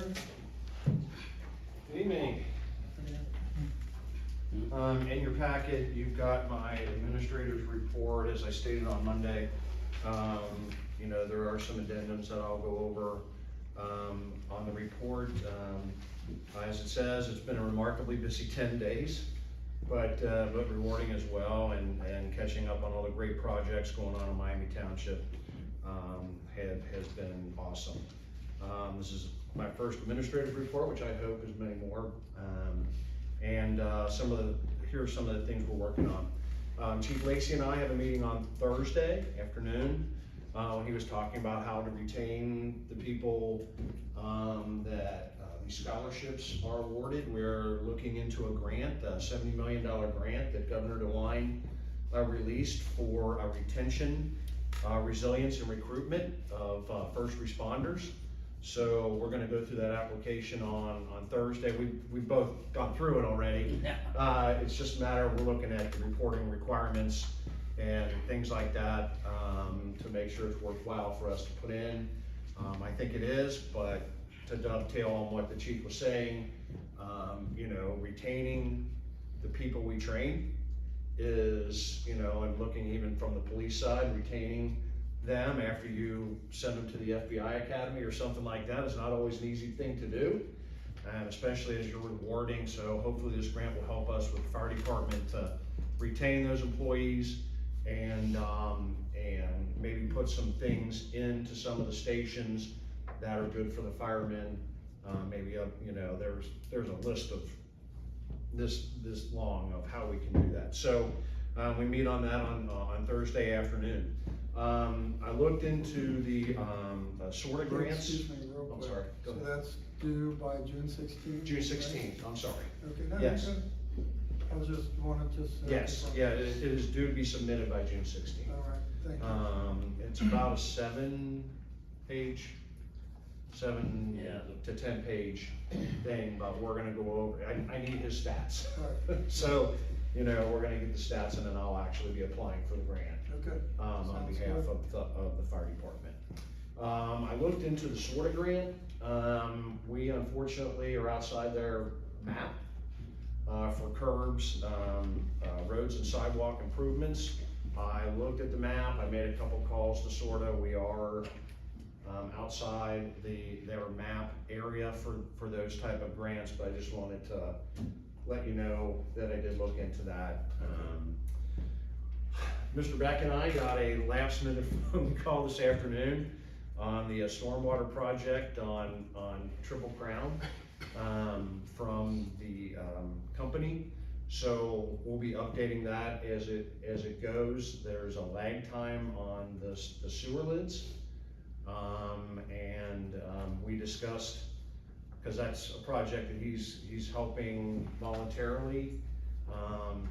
Good evening. In your packet, you've got my administrator's report, as I stated on Monday. You know, there are some addendums that I'll go over, on the report. As it says, it's been a remarkably busy 10 days, but rewarding as well, and catching up on all the great projects going on in Miami Township, has been awesome. This is my first administrative report, which I hope is many more. Here are some of the things we're working on. Chief Lacey and I have a meeting on Thursday afternoon. When he was talking about how to retain the people that these scholarships are awarded. We're looking into a grant, a $70 million grant that Governor DeWine released for retention, resilience, and recruitment of first responders. So we're gonna go through that application on Thursday. We've both gone through it already. It's just a matter of we're looking at the reporting requirements and things like that to make sure it's worthwhile for us to put in. I think it is, but to dovetail on what the chief was saying, you know, retaining the people we train is, you know, and looking even from the police side, retaining them after you send them to the FBI Academy or something like that is not always an easy thing to do, and especially as you're rewarding. So hopefully this grant will help us with the fire department to retain those employees and maybe put some things into some of the stations that are good for the firemen. Maybe you know, there's a list of this long of how we can do that. So we meet on that on Thursday afternoon. I looked into the SORTA grants. Excuse me, real quick. I'm sorry. Go So ahead. that's due by June 16th? June 16th. I'm sorry. Okay, no, Yes. you're good. I was just wanted to. Yes. confirm. Yeah. It is due to be submitted by June 16th. All right, thank you. It's about a 7 to 10 page thing, but we're gonna go over. I need his stats. Right. So, you know, we're gonna get the stats, and then I'll actually be applying for the grant. Okay. On Sounds behalf good. of the fire department. I looked into the SORTA grant. We unfortunately are outside their map for curbs, roads and sidewalk improvements. I looked at the map, I made a couple calls to SORTA. We are outside their map area for those type of grants, but I just wanted to let you know that I did look into that. Mr. Beck and I got a last minute phone call this afternoon on the stormwater project on Triple Crown from the company. So we'll be updating that as it goes. There's a lag time on the sewer lids. We discussed, because that's a project that he's helping voluntarily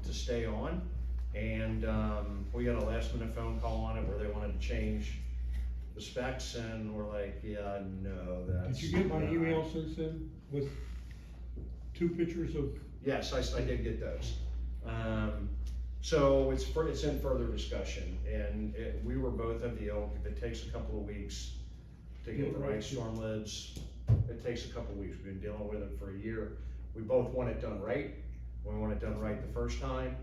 to stay on. And we got a last minute phone call on it where they wanted to change the specs, and we're like, yeah, no, that's. Did you get my email since then with 2 pictures of? Yes, I did get those. So it's in further discussion, and we were both of the ilk. If it takes a couple of weeks to get the right storm lids, it takes a couple of weeks. We've been dealing with it for a year. We both want it done right. We want it done right the first time.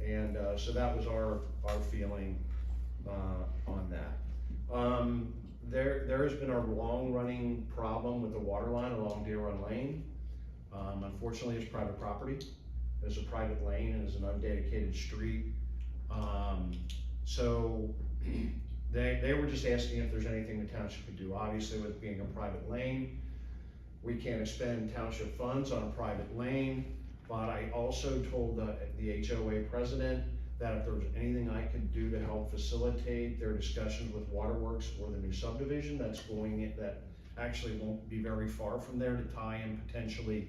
And so that was our feeling on that. There has been a long-running problem with the water line along Deer Run Lane. Unfortunately, it's private property. It's a private lane and it's an undedicated street. So they were just asking if there's anything the township could do. Obviously, with being a private lane, we can't expend township funds on a private lane. But I also told the HOA president that if there was anything I could do to help facilitate their discussions with Waterworks for the new subdivision that actually won't be very far from there, to tie in potentially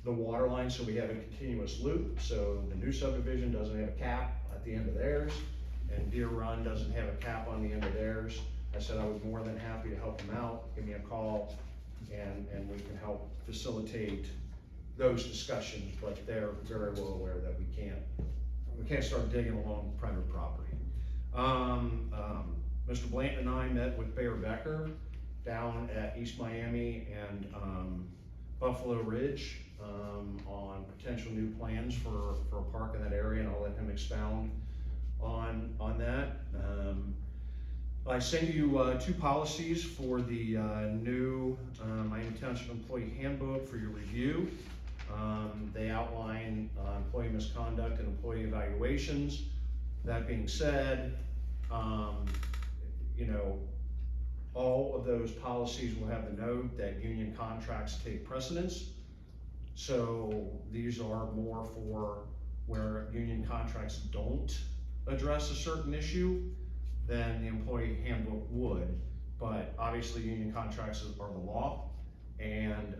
the water line so we have a continuous loop. So the new subdivision doesn't have a cap at the end of theirs, and Deer Run doesn't have a cap on the end of theirs. I said I was more than happy to help them out. Give me a call, and we can help facilitate those discussions, but they're very well aware that we can't start digging along private property. Mr. Blanton and I met with Bear Becker down at East Miami and, Buffalo Ridge, on potential new plans for a park in that area, and I'll let him expound on that. I sent you, two policies for the, new, Miami Township Employee Handbook for your review. They outline, employee misconduct and employee evaluations. That being said, you know, all of those policies will have the note that union contracts take precedence. So these are more for where union contracts don't address a certain issue than the employee handbook would. But obviously union contracts are the law. And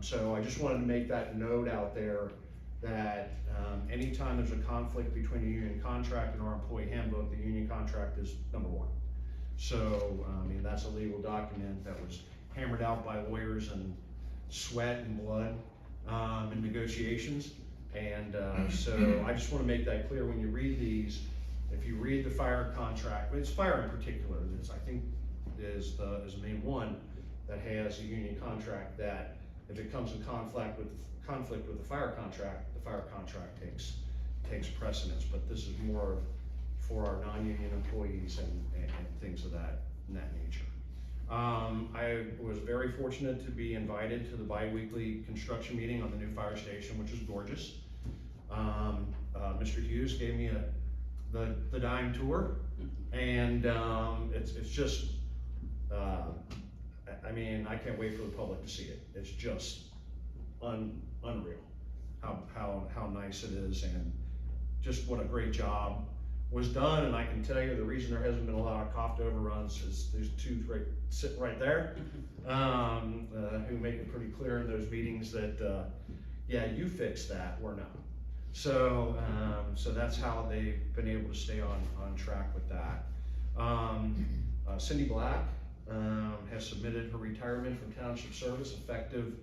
so I just wanted to make that note out there that anytime there's a conflict between a union contract and our employee handbook, the union contract is number one. So, I mean, that's a legal document that was hammered out by lawyers and sweat and blood in negotiations. And so I just want to make that clear when you read these. If you read the fire contract, it's fire in particular, that's I think is the main one that has a union contract, that if it comes in conflict with the fire contract takes precedence. But this is more for our non-union employees and things of that nature. I was very fortunate to be invited to the bi-weekly construction meeting on the new fire station, which is gorgeous. Mr. Hughes gave me the dime tour, and it's just, I mean, I can't wait for the public to see it. It's just unreal how nice it is, and just what a great job was done. And I can tell you the reason there hasn't been a lot of coughed overruns is there's two sitting right there, who make it pretty clear in those meetings that, yeah, you fixed that, we're not. So, so that's how they've been able to stay on track with that. Cindy Black has submitted her retirement from Township service effective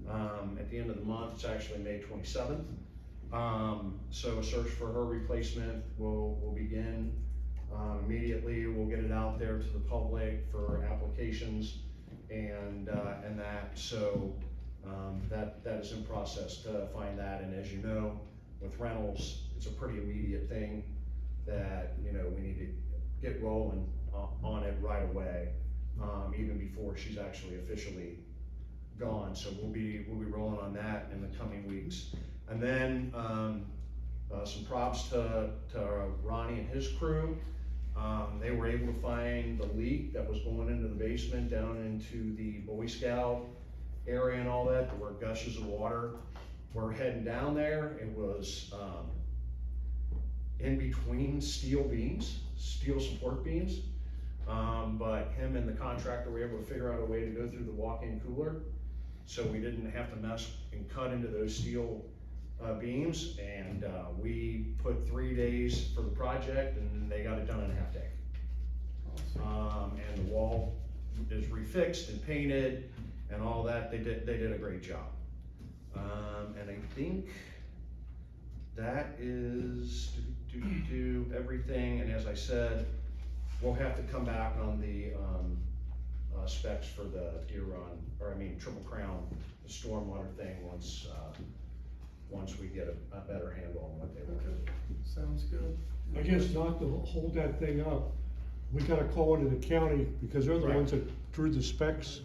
at the end of the month. It's actually May 27th. So a search for her replacement will begin immediately. We'll get it out there to the public for applications and that. So that is in process to find that. And as you know, with rentals, it's a pretty immediate thing that, you know, we need to get rolling on it right away, even before she's actually officially gone. So we'll be rolling on that in the coming weeks. And then some props to Ronnie and his crew. They were able to find the leak that was going into the basement down into the Boy Scout area and all that, where gushes of water were heading down there. It was in between steel support beams. But him and the contractor were able to figure out a way to go through the walk-in cooler, so we didn't have to mess and cut into those steel beams. And we put 3 days for the project, and they got it done in a half day. Awesome. And the wall is refixed and painted and all that. They did a great job. And I think that is everything. And as I said, we'll have to come back on the specs for the Triple Crown, the stormwater thing once we get a better handle on what they want to do. Sounds good. I guess not to hold that thing up, we gotta call into the county, because they're the Right. ones that drew the specs.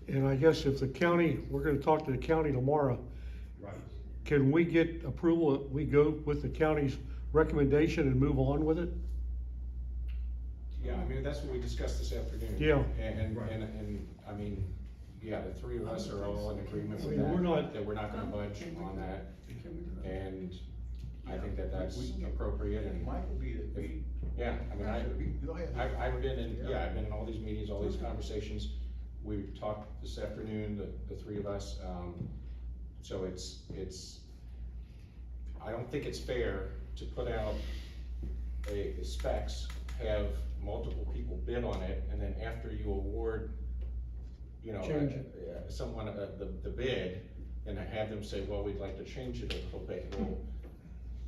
And I guess if the county, we're gonna talk to the county tomorrow, Right. can we get approval that we go with the county's recommendation and move on with it? Yeah, I mean, that's what we discussed this afternoon. Yeah. And I mean, yeah, the three of us are all in agreement I with mean, that. we're not- That we're not gonna budge on that, and I think that that's appropriate. And Mike will be the, yeah, I mean, go ahead. I've been in all these meetings, all these conversations. We talked this afternoon, the three of us, so it's, I don't think it's fair to put out a specs, have multiple people bid on it, and then after you award, you know, Change it. someone, the bid, and have them say, well, we'd like to change it a little bit. Well,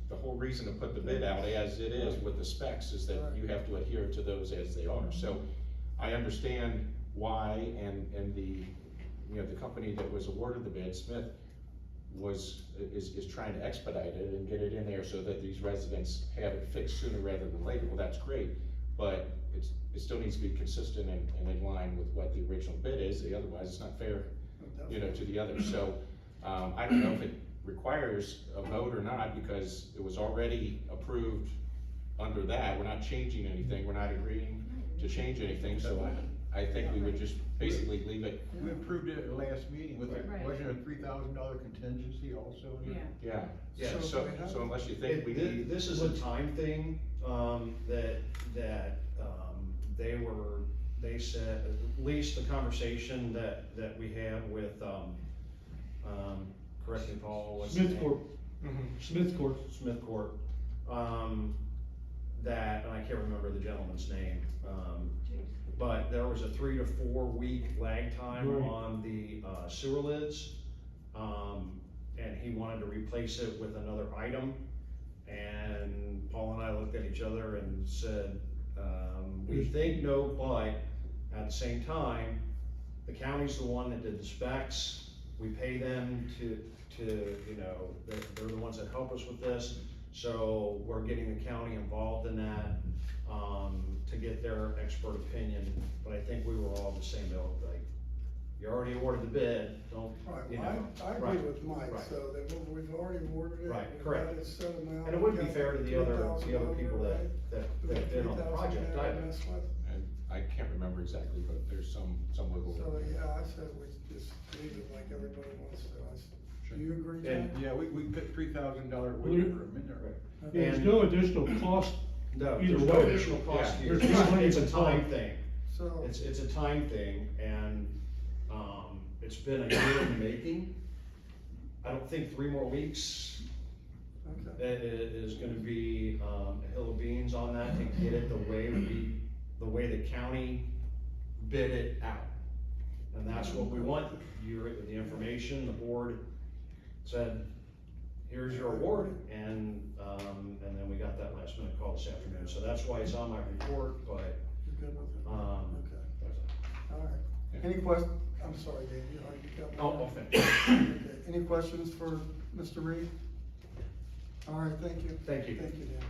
the whole reason to put the bid out as it is with the specs is that you have to adhere to those as they are. So I understand why, and the, you know, the company that was awarded the bid, Smith, is trying to expedite it and get it in there so that these residents have it fixed sooner rather than later. Well, that's great, but it still needs to be consistent and in line with what the original bid is, otherwise it's not fair, you know, to the others. So, I don't know if it requires a vote or not, because it was already approved under that. We're not changing anything, we're not agreeing to change anything, so I think we would just basically leave it. We approved it at the last meeting with, Right. wasn't it a $3,000 contingency also? in it? Yeah. Yeah, So- so unless you think we need. This is a time thing, that they said, at least the conversation that we had with, correct me, Paul, what's his Smith name? Court, Smith Court. Smith Court, that, and I can't remember the gentleman's name, but there was a 3 to 4 week lag time Right. on the sewer lids. And he wanted to replace it with another item. And Paul and I looked at each other and said, we think no, but at the same time, the county's the one that did the specs. We pay them to, you know, they're the ones that help us with this. So we're getting the county involved in that, to get their expert opinion. But I think we were all the same boat, like, you already awarded the bid, don't, Right, you well, know. I agree Right, with Mike, right. so that we've already awarded it. Right, we've correct. got it set amount, And it wouldn't be we've fair got to the other $3,000 people right? that bid on the project $3,000 either. mess with. And I can't remember exactly, but there's some wiggle So, room. yeah, I said we just leave it like everybody wants to. Sure. Do you agree, And- Jack? Yeah, we put $3,000 wiggle room in there. There's And- no additional cost, No, Either there's no way. additional cost Yeah. here, There's no money it's a to time talk. thing. So, It's a time thing, and, it's been a year in the making. I don't think 3 more weeks okay, is gonna be, a hill of beans on that to get it the way the county bid it out. And that's what we want, the information, the board said, here's your award, and then we got that last minute call this afternoon, so that's why it's on my report, but, you're good with it? that's Okay, all right. Yeah. Any I'm sorry, Dave, you got I'll more? finish. Okay, any questions for Mr. Reid? All right, thank you. Thank you. Thank you, Dan.